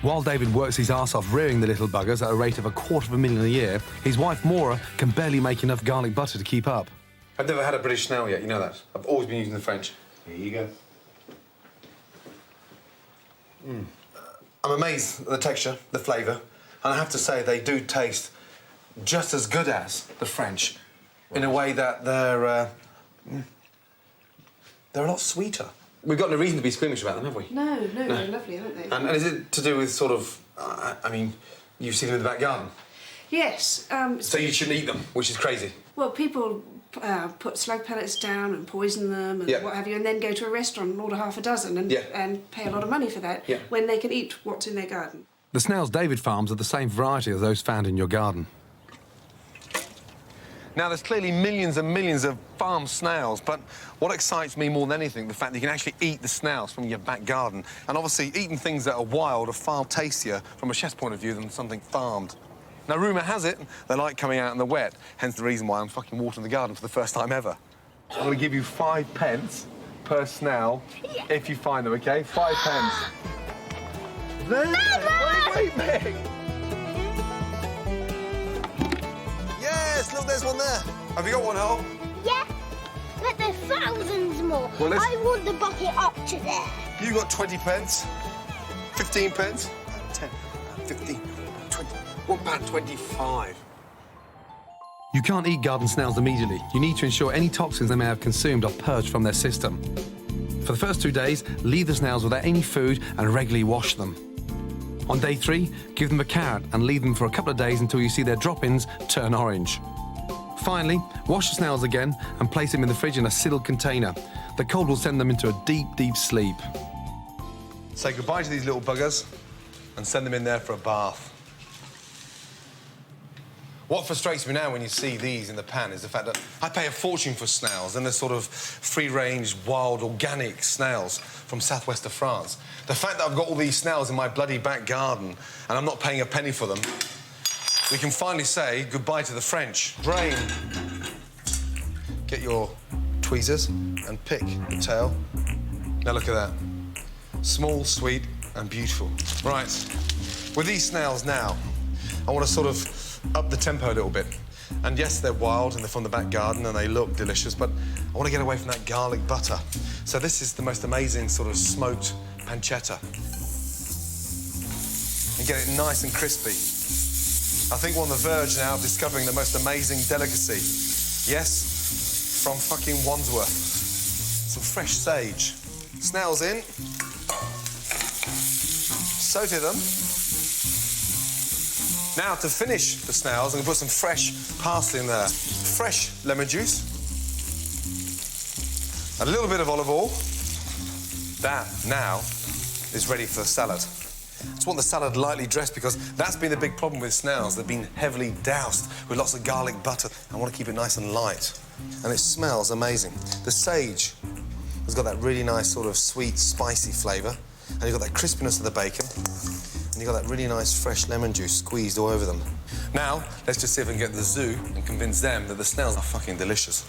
Speaker 2: While David works his arse off rearing the little buggers at a rate of $250,000 a year, his wife Maura can barely make enough garlic butter to keep up.
Speaker 1: I've never had a British snail yet, you know that. I've always been using the French.
Speaker 9: Here you go.
Speaker 1: I'm amazed at the texture, the flavour, and I have to say they do taste just as good as the French, in a way that they're a lot sweeter. We've got no reason to be squeamish about them, have we?
Speaker 19: No, they're lovely, aren't they?
Speaker 1: And is it to do with sort of, I mean, you see them in the back garden,
Speaker 19: Yes.
Speaker 1: so you shouldn't eat them, which is crazy.
Speaker 19: Well, people put slug pellets down and poison them and
Speaker 1: Yeah.
Speaker 19: what have you, and then go to a restaurant and order half a dozen and,
Speaker 1: Yeah.
Speaker 19: and pay a lot of money for that
Speaker 1: Yeah.
Speaker 19: when they can eat what's in their garden.
Speaker 2: The snails David farms are the same variety as those found in your garden.
Speaker 1: Now, there's clearly millions and millions of farm snails, but what excites me more than anything, the fact that you can actually eat the snails from your back garden. And obviously, eating things that are wild are far tastier from a chef's point of view than something farmed. Now, rumour has it, they like coming out in the wet, hence the reason why I'm fucking watering the garden for the first time ever. I'm going to give you 5 pence per snail if you find them, OK? 5 pence. There! Wait, Meg! Yes, look, there's one there. Have you got one, Hole?
Speaker 11: Yeah.
Speaker 7: But there's thousands more.
Speaker 1: Well, let's-
Speaker 7: I want the bucket up to there.
Speaker 1: You got 20 pence, 15 pence, 10, 15, 20, £1.25.
Speaker 2: You can't eat garden snails immediately. You need to ensure any toxins they may have consumed are purged from their system. For the first 2 days, leave the snails without any food and regularly wash them. On day 3, give them a carrot and leave them for a couple of days until you see their drop-ins turn orange. Finally, wash the snails again and place them in the fridge in a sealed container. The cold will send them into a deep, deep sleep.
Speaker 1: Say goodbye to these little buggers and send them in there for a bath. What frustrates me now when you see these in the pan is the fact that I pay a fortune for snails, and they're sort of free-range, wild, organic snails from southwest of France. The fact that I've got all these snails in my bloody back garden and I'm not paying a penny for them, we can finally say goodbye to the French. Drain. Get your tweezers and pick the tail. Now look at that. Small, sweet and beautiful. Right, with these snails now, I want to sort of up the tempo a little bit. And yes, they're wild and they're from the back garden and they look delicious, but I want to get away from that garlic butter. So this is the most amazing sort of smoked pancetta. And get it nice and crispy. I think we're on the verge now of discovering the most amazing delicacy. Yes, from fucking Wandsworth. Some fresh sage. Snails in. Saute them. Now, to finish the snails, I'm going to put some fresh parsley in there. Fresh lemon juice. A little bit of olive oil. That, now, is ready for the salad. I just want the salad lightly dressed because that's been the big problem with snails. They've been heavily doused with lots of garlic butter. I want to keep it nice and light. And it smells amazing. The sage has got that really nice sort of sweet, spicy flavour. And you've got that crispiness of the bacon. And you've got that really nice fresh lemon juice squeezed all over them. Now, let's just see if we can get to the zoo and convince them that the snails are fucking delicious.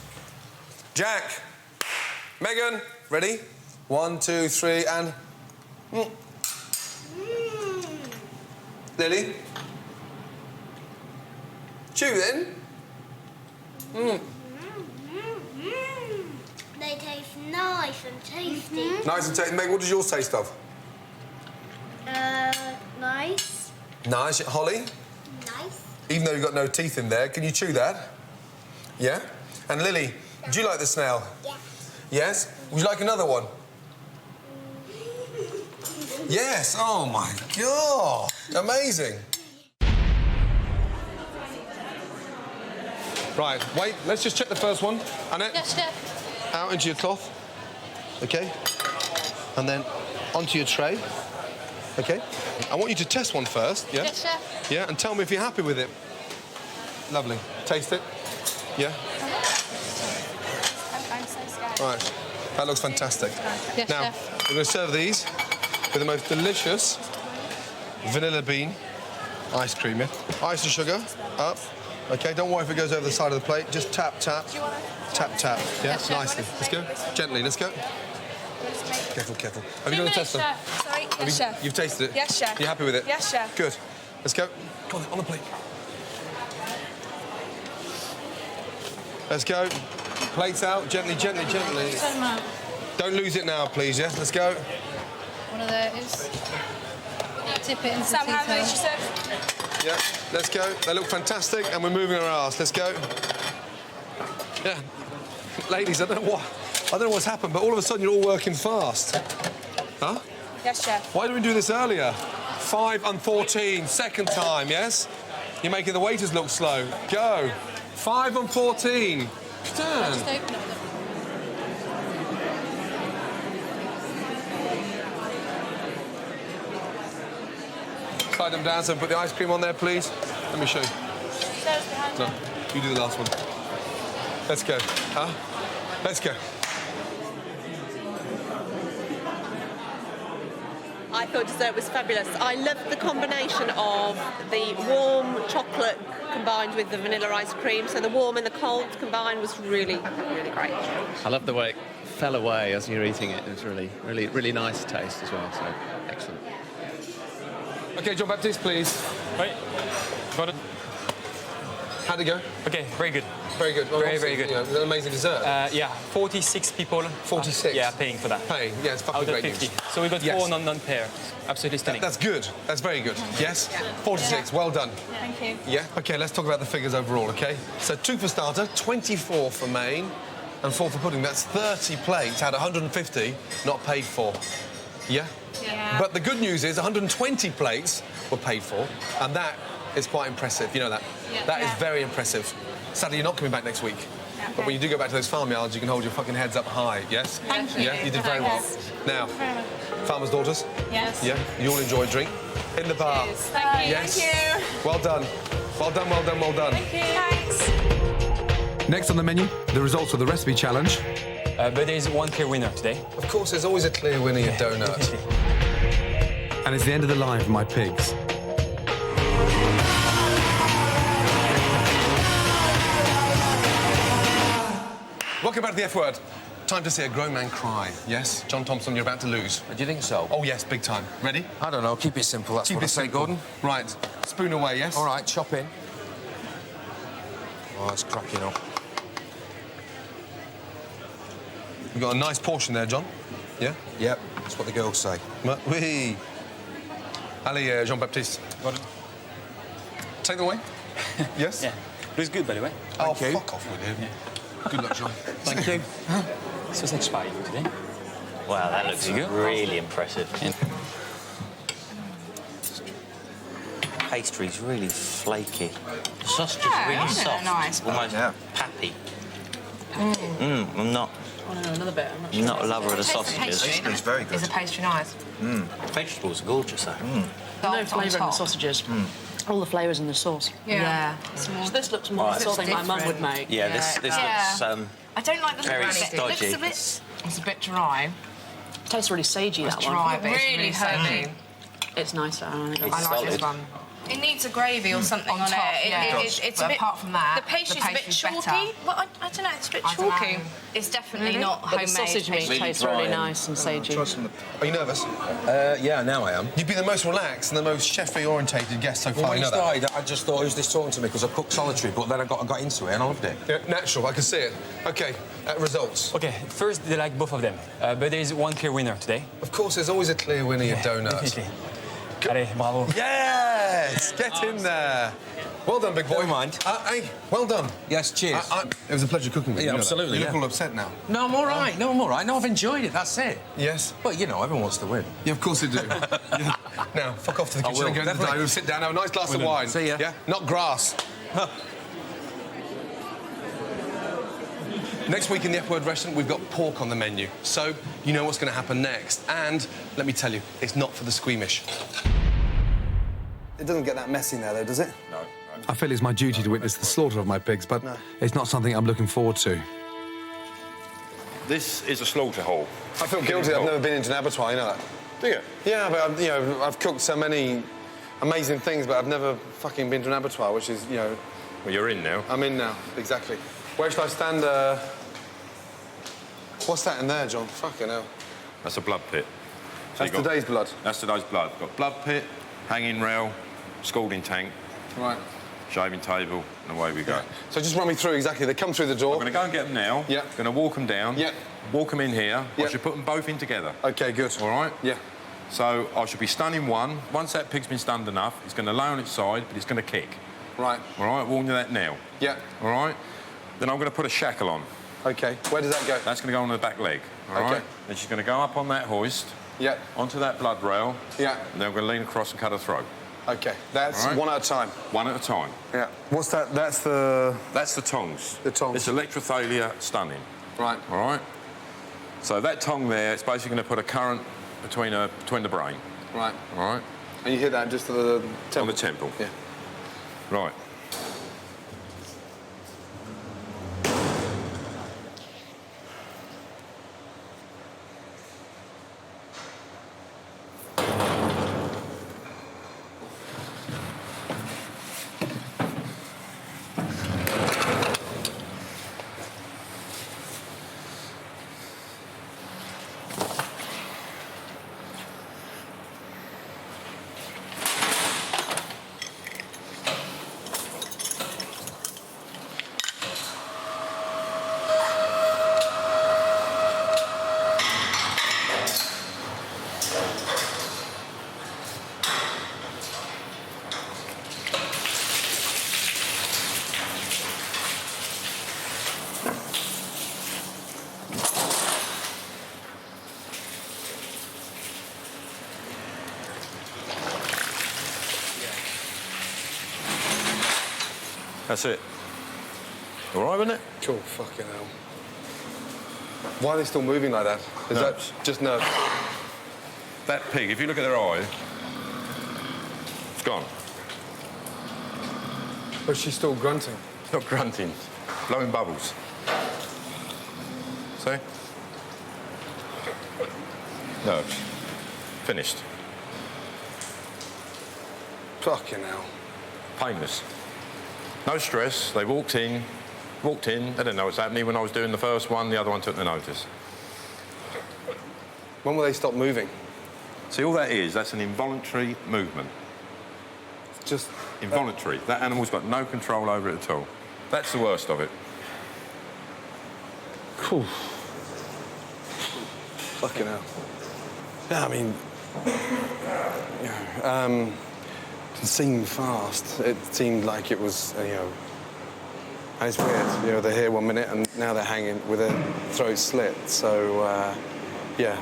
Speaker 1: Jack! Megan, ready? 1, 2, 3, and... Lily? Chew then.
Speaker 7: They taste nice and tasty.
Speaker 1: Nice and tasty. Meg, what does yours taste of?
Speaker 7: Nice.
Speaker 1: Nice. Holly?
Speaker 7: Nice.
Speaker 1: Even though you've got no teeth in there, can you chew that? Yeah? And Lily, do you like the snail?
Speaker 7: Yeah.
Speaker 1: Yes? Would you like another one? Yes. Oh, my God. Amazing. Right, wait, let's just check the first one. Annette?
Speaker 5: Yes, chef.
Speaker 1: Out into your cloth. OK. And then onto your tray. OK. I want you to test one first, yeah?
Speaker 5: Yes, chef.
Speaker 1: Yeah, and tell me if you're happy with it. Lovely. Taste it. Yeah?
Speaker 5: I'm so scared.
Speaker 1: Right. That looks fantastic.
Speaker 5: Yes,
Speaker 1: now,
Speaker 5: chef.
Speaker 1: we're going to serve these with the most delicious vanilla bean ice cream, yeah? Ice and sugar, up. OK, don't worry if it goes over the side of the plate. Just tap, tap. Tap, tap. Yeah,
Speaker 5: Yes, chef.
Speaker 1: nicely. Let's go. Gently, let's go. Careful, careful. Have you done the test, though?
Speaker 16: Sorry, yes, chef.
Speaker 1: You've tasted it?
Speaker 16: Yes, chef.
Speaker 1: You're happy with it?
Speaker 16: Yes, chef.
Speaker 1: Good. Let's go. Come on the plate. Let's go. Plates out. Gently, gently, gently.
Speaker 5: Turn them out.
Speaker 1: Don't lose it now, please, yeah? Let's go.
Speaker 5: One of those. Dip it into
Speaker 16: Sam,
Speaker 5: the
Speaker 16: how many
Speaker 5: tea
Speaker 16: she said?
Speaker 1: Yeah, let's go. They look fantastic, and we're moving our arse. Let's go. Yeah. Ladies, I don't know what's happened, but all of a sudden you're all working fast. Huh?
Speaker 16: Yes, chef.
Speaker 1: Why didn't we do this earlier? 5 and 14, second time, yes? You're making the waiters look slow. Go. 5 and 14. Turn.
Speaker 5: Just open it.
Speaker 1: Slide them down, so put the ice cream on there, please. Let me show you. No, you do the last one. Let's go. Huh? Let's go.
Speaker 11: I thought dessert was fabulous. I loved the combination of the warm chocolate combined with the vanilla ice cream. So the warm and the cold combined was really, really great.
Speaker 12: I love the way it fell away as you're eating it. It was really, really, really nice taste as well. So excellent.
Speaker 1: OK, John Baptiste, please.
Speaker 13: Wait. Got it.
Speaker 1: How'd it go?
Speaker 13: Okay, very good.
Speaker 1: Very good. Well,
Speaker 13: very good.
Speaker 1: You know, an amazing dessert.
Speaker 13: Yeah, 46 people.
Speaker 1: 46?
Speaker 13: Yeah, paying for that.
Speaker 1: Paying, yeah, it's fucking
Speaker 13: Out of
Speaker 1: great
Speaker 13: 50.
Speaker 1: news.
Speaker 13: So we got
Speaker 1: Yes.
Speaker 13: 4 non-pair. Absolutely stunning.
Speaker 1: That's good. That's very good. Yes? 46, well done.
Speaker 21: Thank you.
Speaker 1: Yeah? OK, let's talk about the figures overall, OK? So 2 for starter, 24 for main, and 4 for pudding. That's 30 plates out of 150 not paid for. Yeah?
Speaker 21: Yeah.
Speaker 1: But the good news is 120 plates were paid for, and that is quite impressive. You know that?
Speaker 21: Yeah.
Speaker 1: That is
Speaker 21: Yeah.
Speaker 1: very impressive. Sadly, you're not coming back next week. But when you do go back to those farmyards, you can hold your fucking heads up high, yes?
Speaker 21: Thank you.
Speaker 1: Yeah, you did very well. Now, farmers' daughters?
Speaker 21: Yes.
Speaker 1: Yeah, you all enjoy a drink? In the bar?
Speaker 21: Cheers. Thank you.
Speaker 1: Yes.
Speaker 21: Thank you.
Speaker 1: Well done. Well done, well done, well done.
Speaker 21: Thank you. Thanks.
Speaker 2: Next on the menu, the results of the recipe challenge.
Speaker 13: But there is one clear winner today.
Speaker 1: Of course, there's always a clear winner, you donut.
Speaker 2: And it's the end of the line for my pigs.
Speaker 1: Welcome back to the F word. Time to see a grown man cry, yes? John Thomson, you're about to lose.
Speaker 8: Do you think so?
Speaker 1: Oh, yes, big time. Ready?
Speaker 8: I don't know. Keep it simple. That's
Speaker 1: Keep
Speaker 8: what I
Speaker 1: it
Speaker 8: say,
Speaker 1: simple.
Speaker 8: Gordon.
Speaker 1: Right. Spoon away, yes?
Speaker 8: All right, chop in. Oh, it's cracking up.
Speaker 1: We've got a nice portion there, John. Yeah?
Speaker 8: Yep, that's what the girls say.
Speaker 1: Oui. Allez, Jean-Baptiste.
Speaker 13: Gordon.
Speaker 1: Take them away. Yes?
Speaker 13: Yeah. Looks good, by the way.
Speaker 1: Oh,
Speaker 8: Thank you.
Speaker 1: fuck off with him. Good luck, John.
Speaker 8: Thank you.
Speaker 13: So what's next pie today?
Speaker 3: Wow, that looks really impressive.
Speaker 13: Yeah.
Speaker 3: Pastry's really flaky. The sausage is really soft,
Speaker 21: nice.
Speaker 3: almost pappy. I'm not.
Speaker 21: Oh, no, another bit.
Speaker 3: I'm not a lover of the sausages.
Speaker 8: Pastry's very good.
Speaker 21: Is the pastry nice?
Speaker 3: Vegetables are gorgeous, though.
Speaker 21: No flavour in the sausages.
Speaker 16: All the flavours in the sauce.
Speaker 21: Yeah.
Speaker 16: So this looks more like something my mum would make.
Speaker 3: Yeah, this looks
Speaker 21: I don't like the
Speaker 3: very
Speaker 21: look of it.
Speaker 3: stodgy.
Speaker 21: It looks it's a bit dry.
Speaker 16: It tastes really sagey,
Speaker 21: It's
Speaker 16: that
Speaker 21: dry,
Speaker 16: one.
Speaker 21: but it's really herby.
Speaker 16: It's nicer. I think.
Speaker 3: It's
Speaker 21: I like this
Speaker 3: solid.
Speaker 21: one. It needs a gravy or something on
Speaker 5: top,
Speaker 21: it.
Speaker 5: yeah.
Speaker 21: It's
Speaker 5: But
Speaker 21: a bit,
Speaker 5: apart from that,
Speaker 21: the pastry's a bit
Speaker 5: pastry's
Speaker 21: chalky.
Speaker 5: better.
Speaker 21: Well, I don't know, it's a bit
Speaker 5: I don't
Speaker 21: chalky.
Speaker 5: know.
Speaker 21: It's definitely
Speaker 5: Really?
Speaker 21: not
Speaker 16: But
Speaker 21: homemade
Speaker 16: the sausage meat
Speaker 21: pastry.
Speaker 16: tastes really nice and sagey.
Speaker 1: Are you nervous?
Speaker 8: Yeah, now I am.
Speaker 1: You've been the most relaxed and the most chefy orientated guest so far.
Speaker 8: Well, when
Speaker 1: you
Speaker 8: you
Speaker 1: know that.
Speaker 8: started, I just thought, who's this talking to me? Because I cooked solitary, but then I got into it and I loved it.
Speaker 1: Yeah, natural, I can see it. OK, results.
Speaker 13: Okay, first they like both of them, but there is one clear winner today.
Speaker 1: Of course, there's always a clear winner, you donut.
Speaker 13: Definitely. Allez, bravo.
Speaker 1: Yes! Get in there. Well done, big boy.
Speaker 8: Don't mind.
Speaker 1: Hey, well done.
Speaker 8: Yes, cheers.
Speaker 1: It was a pleasure cooking with you.
Speaker 8: Yeah,
Speaker 1: you know that.
Speaker 8: absolutely,
Speaker 1: You look
Speaker 8: yeah.
Speaker 1: all upset now.
Speaker 8: No, I'm all right. No, I'm all right. No, I've enjoyed it. That's it.
Speaker 1: Yes?
Speaker 8: But, you know, everyone wants to win.
Speaker 1: Yeah, of course they do. Yeah. Now, fuck off to the
Speaker 8: I
Speaker 1: kitchen
Speaker 8: will,
Speaker 1: and go to the
Speaker 8: definitely.
Speaker 1: dining room, sit down, have a nice glass of wine.
Speaker 8: See ya.
Speaker 1: Yeah? Not grass. Next week in the F-Word restaurant, we've got pork on the menu. So, you know what's going to happen next. And, let me tell you, it's not for the squeamish.
Speaker 18: It doesn't get that messy now, though, does it?
Speaker 17: No.
Speaker 2: I feel it's my duty to witness the slaughter of my pigs, but it's not something I'm looking forward to.
Speaker 17: This is a slaughter hall.
Speaker 18: I feel guilty. I've never been into an abattoir, you know that?
Speaker 17: Do you?
Speaker 18: Yeah, but I've cooked so many amazing things, but I've never fucking been to an abattoir, which is,
Speaker 17: Well, you're in now.
Speaker 18: I'm in now, exactly. Where should I stand? What's that in there, John? Fucking hell.
Speaker 17: That's a blood pit. So
Speaker 18: That's
Speaker 17: you've got-
Speaker 18: today's blood.
Speaker 17: That's today's blood. Got blood pit, hanging rail, scalding tank,
Speaker 18: Right.
Speaker 17: shaving table, and away we go.
Speaker 18: So just run me through exactly. They come through the door.
Speaker 17: I'm going to go and get them now.
Speaker 18: Yeah.
Speaker 17: Going to walk them down.
Speaker 18: Yeah.
Speaker 17: Walk them in here.
Speaker 18: Yeah.
Speaker 17: I should put them both in together.
Speaker 18: OK, good.
Speaker 17: All right?
Speaker 18: Yeah.
Speaker 17: So I should be stunning one. Once that pig's been stunned enough, it's going to lay on its side, but it's going to kick.
Speaker 18: Right.
Speaker 17: All right? Warn you that now.
Speaker 18: Yeah.
Speaker 17: All right? Then I'm going to put a shackle on.
Speaker 18: OK. Where does that go?
Speaker 17: That's going to go on the back leg. All
Speaker 18: Okay.
Speaker 17: right? Then she's going to go up on that hoist.
Speaker 18: Yeah.
Speaker 17: Onto that blood rail.
Speaker 18: Yeah.
Speaker 17: And then I'm going to lean across and cut her throat.
Speaker 18: OK. That's
Speaker 17: All right.
Speaker 18: one at a time.
Speaker 17: One at a time.
Speaker 18: Yeah. What's that? That's the...
Speaker 17: That's the tongs.
Speaker 18: The tongs.
Speaker 17: It's electrophilia stunning.
Speaker 18: Right.
Speaker 17: All right? So that tong there, it's basically going to put a current between the brain.
Speaker 18: Right.
Speaker 17: All right?
Speaker 18: And you hit that just to the temple?
Speaker 17: On the temple.
Speaker 18: Yeah.
Speaker 17: Right. That's it. All right, wasn't it?
Speaker 18: Cool, fucking hell. Why are they still moving like that? Is
Speaker 17: Nerves.
Speaker 18: that just nerves?
Speaker 17: That pig, if you look at their eye, it's gone.
Speaker 18: But she's still grunting.
Speaker 17: It's not grunting, blowing bubbles. See? Nerves. Finished.
Speaker 18: Fucking hell.
Speaker 17: Painless. No stress. They walked in. They didn't know what's happening. When I was doing the first one, the other one took the notice.
Speaker 18: When will they stop moving?
Speaker 17: See, all that is, that's an involuntary movement.
Speaker 18: Just...
Speaker 17: Involuntary. That animal's got no control over it at all. That's the worst of it.
Speaker 18: Cool. Fucking hell. Yeah, I mean... it seemed fast. It seemed like it was, you know... And it's weird, you know, they're here 1 minute and now they're hanging with their throats slit. So, yeah,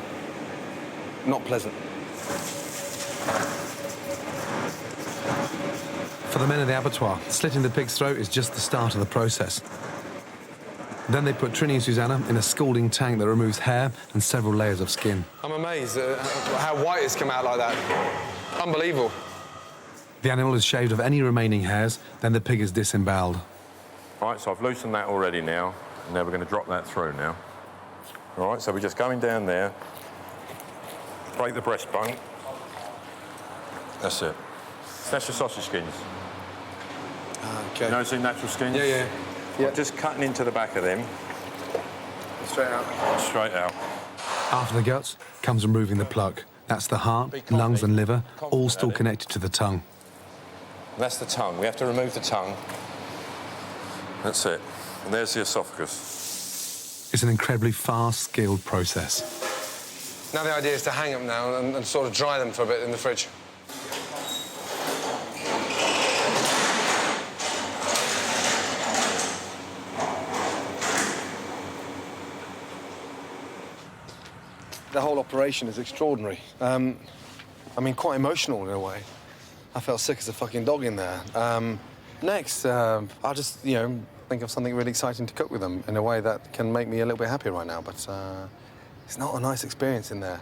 Speaker 18: not pleasant.
Speaker 2: For the men of the abattoir, slitting the pig's throat is just the start of the process. Then they put Trini and Susanna in a scalding tank that removes hair and several layers of skin.
Speaker 18: I'm amazed at how white it's come out like that. Unbelievable.
Speaker 2: The animal is shaved of any remaining hairs, then the pig is disemboweled.
Speaker 17: Right, so I've loosened that already now, and now we're going to drop that through now. All right, so we're just going down there, break the breastbone. That's it. That's your sausage skins.
Speaker 18: Okay.
Speaker 17: You know, see natural skins?
Speaker 18: Yeah.
Speaker 17: I'm just cutting into the back of them.
Speaker 18: Straight out.
Speaker 17: Straight out.
Speaker 2: After the guts comes removing the pluck. That's the heart, lungs and liver, all still connected to the tongue.
Speaker 17: That's the tongue. We have to remove the tongue. That's it. And there's the esophagus.
Speaker 2: It's an incredibly fast, skilled process.
Speaker 18: Now the idea is to hang them now and sort of dry them for a bit in the fridge. The whole operation is extraordinary. I mean, quite emotional in a way. I felt sick as a fucking dog in there. Next, I'll just, you know, think of something really exciting to cook with them in a way that can make me a little bit happier right now, but it's not a nice experience in there.